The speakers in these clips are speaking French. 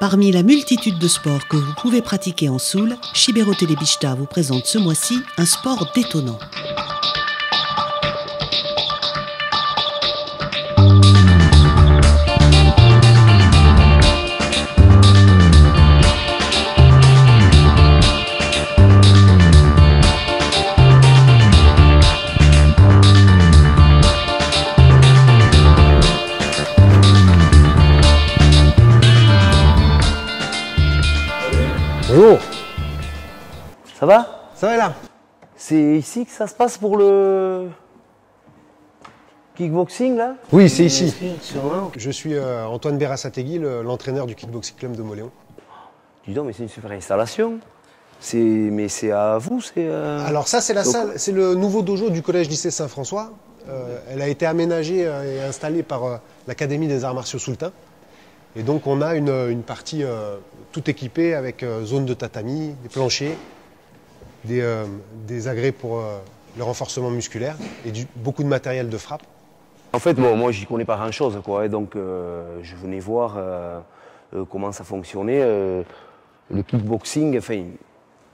Parmi la multitude de sports que vous pouvez pratiquer en Soule, Chibero Telebista vous présente ce mois-ci un sport détonnant. Bonjour. Ça va? Ça va là? C'est ici que ça se passe pour le kickboxing là? Oui, c'est ici. Sûrement. Je suis Antoine Berasategui, l'entraîneur du kickboxing club de Mauléon. Dis donc, mais c'est une super installation. Mais c'est à vous, c'est. Alors ça, c'est la salle, c'est le nouveau dojo du collège lycée Saint-François. Elle a été aménagée et installée par l'Académie des arts martiaux Soultin. Et donc on a une partie tout équipée avec zone de tatami, des planchers, des agrès pour le renforcement musculaire et beaucoup de matériel de frappe. En fait, bon, moi, j'y connais pas grand-chose, quoi. Et donc, je venais voir comment ça fonctionnait. Le kickboxing, enfin,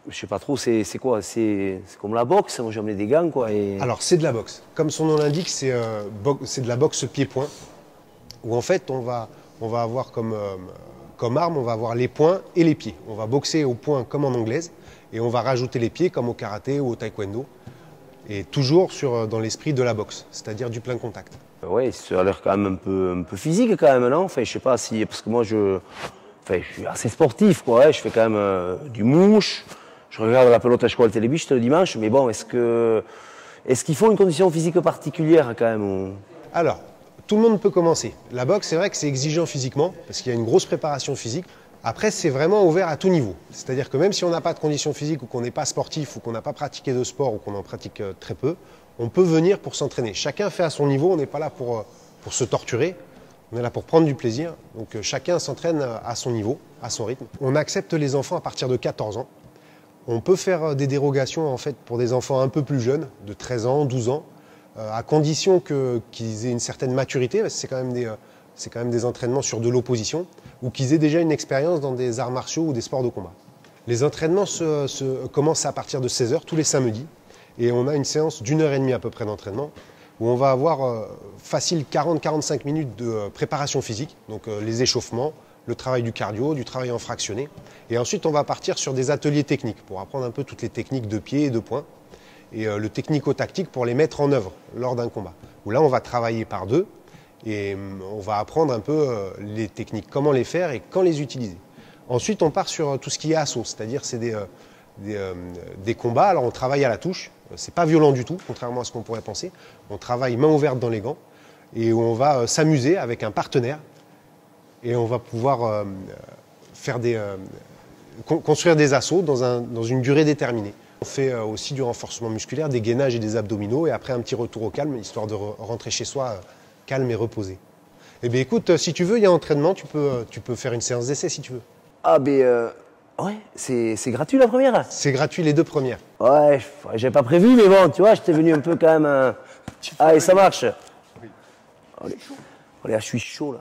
je sais pas trop, c'est quoi? C'est comme la boxe. Moi, j'ai amené des gants, quoi. Alors, c'est de la boxe. Comme son nom l'indique, c'est de la boxe pied-point, où en fait, on va avoir comme arme, on va avoir les poings et les pieds. On va boxer au poing comme en anglaise, et on va rajouter les pieds comme au karaté ou au taekwondo. Et toujours dans l'esprit de la boxe, c'est-à-dire du plein contact. Oui, ça a l'air quand même un peu physique quand même, non? Enfin, je sais pas si... Parce que moi, je suis assez sportif, quoi. Ouais. Je fais quand même du mouche. Je regarde la pelote à Chibero Telebista le dimanche. Mais bon, est-ce qu'il faut une condition physique particulière quand même? Alors, tout le monde peut commencer. La boxe, c'est vrai que c'est exigeant physiquement, parce qu'il y a une grosse préparation physique. Après, c'est vraiment ouvert à tout niveau. C'est-à-dire que même si on n'a pas de condition physique ou qu'on n'est pas sportif ou qu'on n'a pas pratiqué de sport ou qu'on en pratique très peu, on peut venir pour s'entraîner. Chacun fait à son niveau, on n'est pas là pour se torturer, on est là pour prendre du plaisir. Donc chacun s'entraîne à son niveau, à son rythme. On accepte les enfants à partir de 14 ans. On peut faire des dérogations en fait pour des enfants un peu plus jeunes, de 13 ans, 12 ans, à condition qu'ils aient une certaine maturité, parce que c'est quand même des entraînements sur de l'opposition, ou qu'ils aient déjà une expérience dans des arts martiaux ou des sports de combat. Les entraînements commencent à partir de 16 h tous les samedis, et on a une séance d'1h30 à peu près d'entraînement, où on va avoir facile 40-45 minutes de préparation physique, donc les échauffements, le travail du cardio, du travail en fractionné, et ensuite on va partir sur des ateliers techniques, pour apprendre un peu toutes les techniques de pied et de poing, et le technico-tactique pour les mettre en œuvre lors d'un combat, où là on va travailler par deux, et on va apprendre un peu les techniques, comment les faire et quand les utiliser. Ensuite, on part sur tout ce qui est assaut, c'est-à-dire c'est des combats. Alors on travaille à la touche, c'est pas violent du tout, contrairement à ce qu'on pourrait penser. On travaille main ouverte dans les gants et on va s'amuser avec un partenaire et on va pouvoir construire des assauts dans une durée déterminée. On fait aussi du renforcement musculaire, des gainages et des abdominaux et après un petit retour au calme, histoire de rentrer chez soi calme et reposé. Eh bien écoute, si tu veux, il y a entraînement, tu peux faire une séance d'essai si tu veux. Ah ben ouais, c'est gratuit la première? C'est gratuit les deux premières. Ouais, j'ai pas prévu, mais bon, tu vois, j'étais venu un peu quand même... Allez, ça marche. Oui. Allez, je suis chaud là.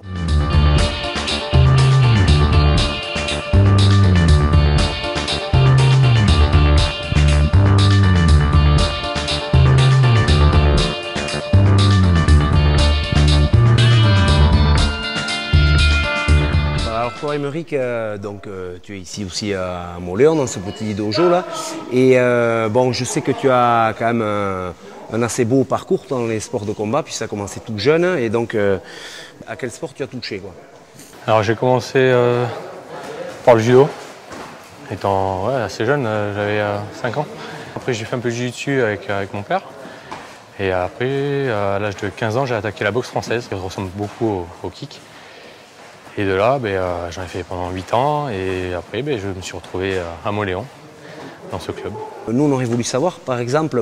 Toi, Émeric, tu es ici aussi à Mauléon, dans ce petit dojo là. Et bon, je sais que tu as quand même un assez beau parcours dans les sports de combat, puis ça a commencé tout jeune. Et donc, à quel sport tu as touché, quoi? Alors, j'ai commencé par le judo, étant assez jeune, j'avais 5 ans. Après, j'ai fait un peu de jiu-jitsu avec mon père. Et après, à l'âge de 15 ans, j'ai attaqué la boxe française, qui ressemble beaucoup au kick. Et de là, j'en ai fait pendant 8 ans et après, je me suis retrouvé à Mauléon, dans ce club. Nous, on aurait voulu savoir, par exemple,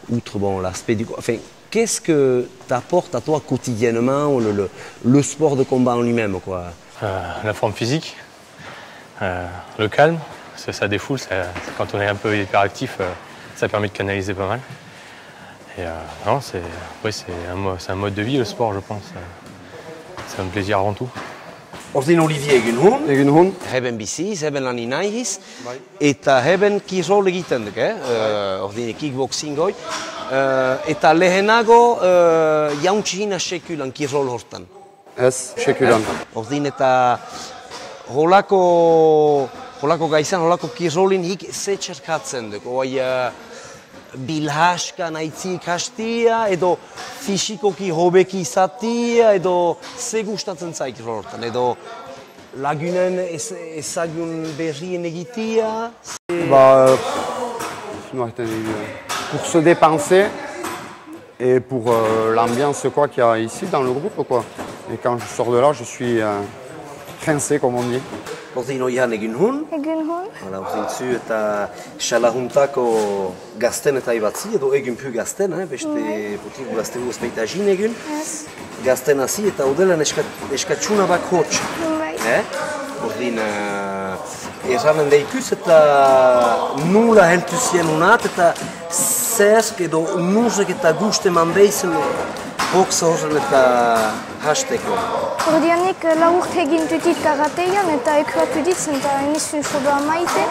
outre l'aspect du... Enfin, qu'est-ce que t'apporte à toi quotidiennement le sport de combat en lui-même, quoi? La forme physique, le calme, ça défoule, quand on est un peu hyperactif, ça permet de canaliser pas mal. Et non, c'est un mode de vie, le sport, je pense. C'est un plaisir avant tout. Ordin Olivier egin hun. Egin hun. Heben biziz, heben lan inaiz. Eta heben kirol egiten duk, ordin kickboxing hoi. Eta lehenago jauntzi hina sekulan kirol hortan. Ez, sekulan. Ordin eta holako gaizan, holako kirolin hik zetxerkatzen duk. Hoi bilhaska naitzi ikastia, edo fisikoki hobeki izatia, edo ze gustatzen zaik horretan, edo lagunen ezagun berrien egitia. Pour se dépenser et pour l'ambiance qu'il y a ici dans le groupe, quoi. Et quand je sors de là, je suis rincé, comme on dit. Ordin oian egin hun. Egin hun. Ordin zu eta xalahuntako gazten eta ibatzi, edo egin pu gazten, beste potiku gazten guz baita jin egin. Gazten hasi eta udelan eskatxuna bak hotx. Ordin erranen deikuz eta nula heltu zien unat eta zersk edo nuzek eta guste man behizen boxa horren eta hasteko. Ordianik laurt egin tutit karatean eta ekratu ditzen eta enizun sodoa maite.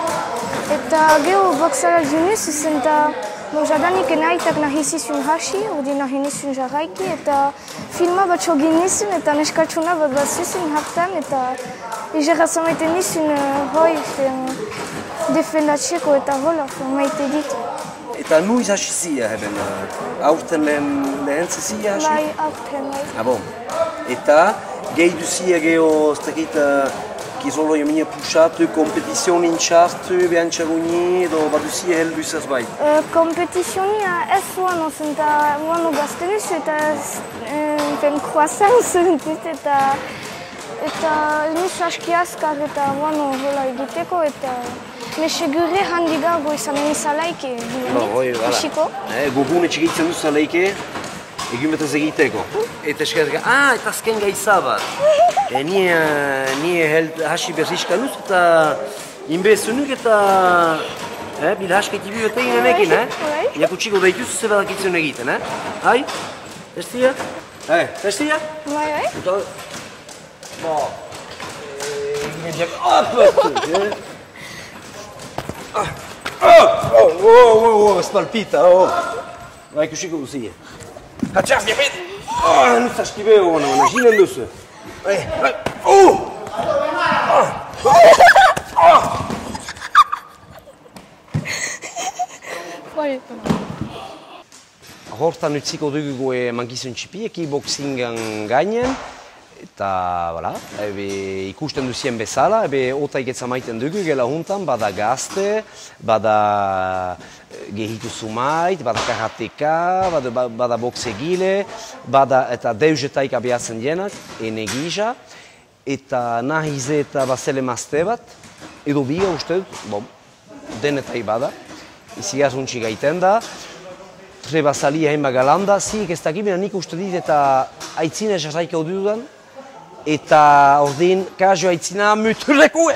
Eta geho boxara junuz zen eta jadanik enaitak nahizizun hasi, ordi nahinizun jarraiki eta filma bat sogin nizun eta neskatxuna bat zuzun hartan eta izerazan maite nizun hoi defendatzeko eta hola maite ditu. Eta nuiz hasi zia heben, aurten lehen zizia hasi? Bai, aurten, bai. Bon. Eta gehi duzia geho, ez dakit, kirolo jamine pusatu, kompetizionin txartu, behantxaguni, edo bat duzia helduz ez bai? Kompetizionia ez uano zen eta uano gaztenez eta croissant zentut eta nuz aski azkar eta uano hola egiteko eta mesegure handigago izanen izalaike, isiko. Gogune txigitzen duz zaleike, egin betaz egiteko. Eta eskatzeka, eta azken gaitza bat. Nie hasi berrizka nuz eta inbezunuk eta bilhaska itibi eta egin enekin, Iakutsiko daituz ze badakitzen egiten, Hai? Testia? Testia? Bai, bai. Eta... egin ediak... ez palpita, ikusiko duzia. Hatxaz, diapet! Nu zaskibeo, ginen duzu. Hortan utziko dugu mankizun txipi, kickboxingan gainen. Eta, ikusten duzien bezala, otaik etzamaiten dugu gela juntan, bada gazte, bada gehitu zumait, bada karateka, bada boxegile, bada eta deuzetaik abiatzen dienak, ene gisa, eta nahize eta bazele mazte bat, edo biga uste dut, denetai bada, izigarruntxi gaiten da, treba zalia hain bagalanda, zik ez dakimena nik uste dit eta aitzine jarraika dudan, eta ordin kajo aitzina muturrekue.